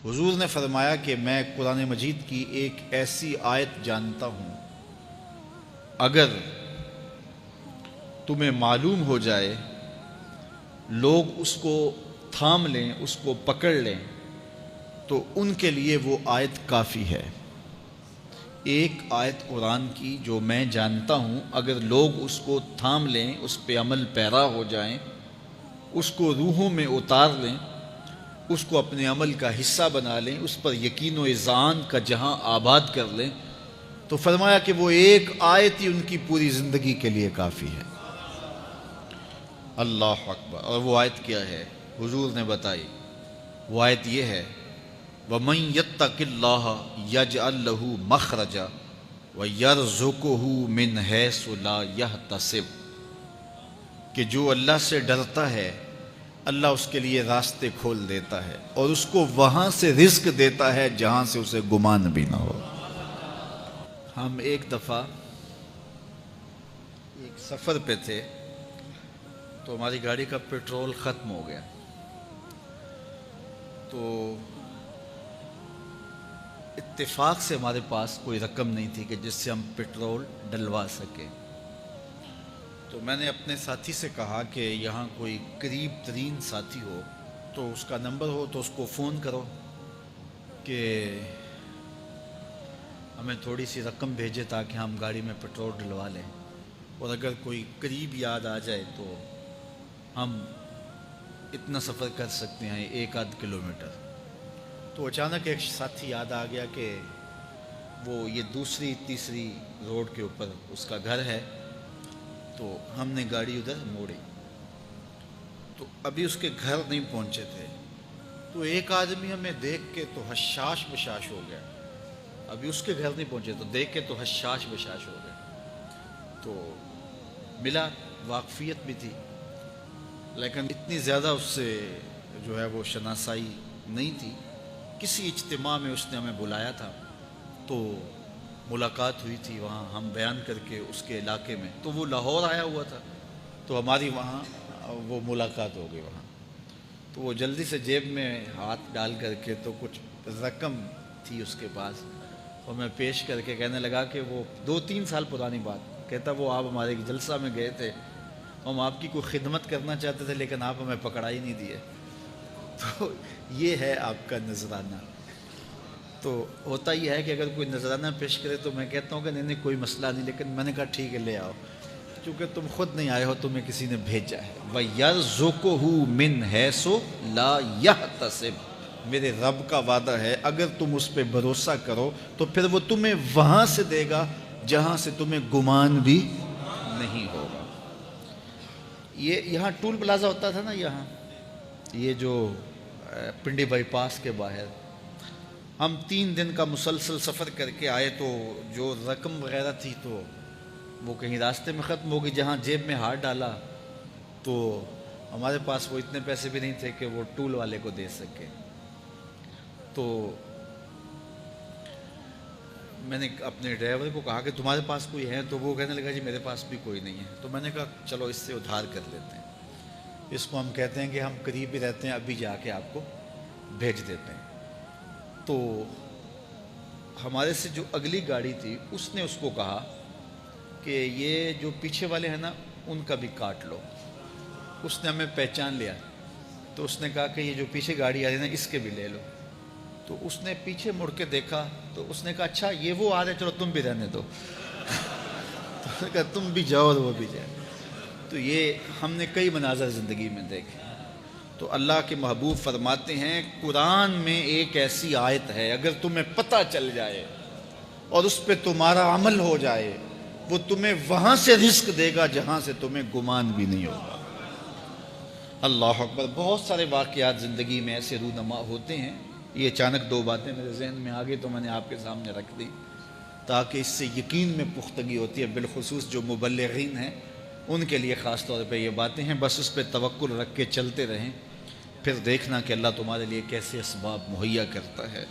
حضور نے فرمایا کہ میں قرآن مجید کی ایک ایسی آیت جانتا ہوں، اگر تمہیں معلوم ہو جائے، لوگ اس کو تھام لیں، اس کو پکڑ لیں، تو ان کے لیے وہ آیت کافی ہے۔ ایک آیت قرآن کی جو میں جانتا ہوں، اگر لوگ اس کو تھام لیں، اس پہ عمل پیرا ہو جائیں، اس کو روحوں میں اتار لیں، اس کو اپنے عمل کا حصہ بنا لیں، اس پر یقین و اذعان کا جہاں آباد کر لیں، تو فرمایا کہ وہ ایک آیت ہی ان کی پوری زندگی کے لیے کافی ہے۔ اللہ اکبر۔ اور وہ آیت کیا ہے؟ حضور نے بتائی، وہ آیت یہ ہے، وَمَن يَتَّقِ اللَّهَ يَجْعَل لَّهُ مَخْرَجًا وَيَرْزُقْهُ مِنْ حَيْثُ لَا يَحْتَسِبُ، کہ جو اللہ سے ڈرتا ہے، اللہ اس کے لیے راستے کھول دیتا ہے اور اس کو وہاں سے رزق دیتا ہے جہاں سے اسے گمان بھی نہ ہو۔ ہم ایک دفعہ ایک سفر پہ تھے، تو ہماری گاڑی کا پیٹرول ختم ہو گیا، تو اتفاق سے ہمارے پاس کوئی رقم نہیں تھی کہ جس سے ہم پیٹرول ڈلوا سکیں۔ تو میں نے اپنے ساتھی سے کہا کہ یہاں کوئی قریب ترین ساتھی ہو تو اس کا نمبر ہو تو اس کو فون کرو کہ ہمیں تھوڑی سی رقم بھیجے تاکہ ہم گاڑی میں پیٹرول ڈلوا لیں، اور اگر کوئی قریب یاد آ جائے تو ہم اتنا سفر کر سکتے ہیں، 1-8 کلومیٹر۔ تو اچانک ایک ساتھی یاد آ گیا کہ وہ یہ دوسری تیسری روڈ کے اوپر اس کا گھر ہے، تو ہم نے گاڑی ادھر موڑی، تو ابھی اس کے گھر نہیں پہنچے تھے، تو ایک آدمی ہمیں دیکھ کے تو حشاش بشاش ہو گیا۔ ابھی اس کے گھر نہیں پہنچے تو دیکھ کے تو حشاش بشاش ہو گیا۔ تو ملا، واقفیت بھی تھی، لیکن اتنی زیادہ اس سے جو ہے وہ شناسائی نہیں تھی۔ کسی اجتماع میں اس نے ہمیں بلایا تھا، تو ملاقات ہوئی تھی وہاں، ہم بیان کر کے اس کے علاقے میں، تو وہ لاہور آیا ہوا تھا، تو ہماری وہاں وہ ملاقات ہو گئی وہاں۔ تو وہ جلدی سے جیب میں ہاتھ ڈال کر کے تو کچھ رقم تھی اس کے پاس، اور میں پیش کر کے کہنے لگا کہ وہ 2-3 سال پرانی بات، کہتا وہ آپ ہمارے ایک جلسہ میں گئے تھے، ہم آپ کی کوئی خدمت کرنا چاہتے تھے لیکن آپ ہمیں پکڑا ہی نہیں دیے، تو یہ ہے آپ کا نذرانہ۔ تو ہوتا یہ ہے کہ اگر کوئی نذرانہ پیش کرے تو میں کہتا ہوں کہ نہیں کوئی مسئلہ نہیں، لیکن میں نے کہا ٹھیک ہے لے آؤ، چونکہ تم خود نہیں آئے ہو، تمہیں کسی نے بھیجا ہے۔ وَيَرْزُقُهُ مِنْ حَيْثُ لَا يَحْتَسِبُ، میرے رب کا وعدہ ہے اگر تم اس پہ بھروسہ کرو تو پھر وہ تمہیں وہاں سے دے گا جہاں سے تمہیں گمان بھی نہیں ہوگا۔ یہ یہاں ٹول پلازا ہوتا تھا نا، یہاں یہ جو پنڈی بائی پاس کے باہر، ہم 3 دن کا مسلسل سفر کر کے آئے، تو جو رقم وغیرہ تھی تو وہ کہیں راستے میں ختم ہو گئی، جہاں جیب میں ہاتھ ڈالا تو ہمارے پاس وہ اتنے پیسے بھی نہیں تھے کہ وہ ٹول والے کو دے سکے۔ تو میں نے اپنے ڈرائیور کو کہا کہ تمہارے پاس کوئی ہے، تو وہ کہنے لگا جی میرے پاس بھی کوئی نہیں ہے۔ تو میں نے کہا چلو اس سے ادھار کر لیتے ہیں، اس کو ہم کہتے ہیں کہ ہم قریب ہی رہتے ہیں، ابھی جا کے آپ کو بھیج دیتے ہیں۔ تو ہمارے سے جو اگلی گاڑی تھی اس نے اس کو کہا کہ یہ جو پیچھے والے ہیں نا ان کا بھی کاٹ لو۔ اس نے ہمیں پہچان لیا، تو اس نے کہا کہ یہ جو پیچھے گاڑی آ رہی ہے نا اس کے بھی لے لو۔ تو اس نے پیچھے مڑ کے دیکھا تو اس نے کہا اچھا یہ وہ آ رہے، چلو تم بھی رہنے دو۔ تو اس نے کہا تم بھی جاؤ اور وہ بھی جائے۔ تو یہ ہم نے کئی مناظر زندگی میں دیکھے۔ تو اللہ کے محبوب فرماتے ہیں قرآن میں ایک ایسی آیت ہے، اگر تمہیں پتہ چل جائے اور اس پہ تمہارا عمل ہو جائے، وہ تمہیں وہاں سے رزق دے گا جہاں سے تمہیں گمان بھی نہیں ہوگا۔ اللہ اکبر۔ بہت سارے واقعات زندگی میں ایسے رونما ہوتے ہیں۔ یہ اچانک 2 باتیں میرے ذہن میں آ گئی تو میں نے آپ کے سامنے رکھ دی، تاکہ اس سے یقین میں پختگی ہوتی ہے، بالخصوص جو مبلغین ہیں ان کے لیے خاص طور پہ یہ باتیں ہیں۔ بس اس پہ توکل رکھ کے چلتے رہیں، پھر دیکھنا کہ اللہ تمہارے لیے کیسے اسباب مہیا کرتا ہے۔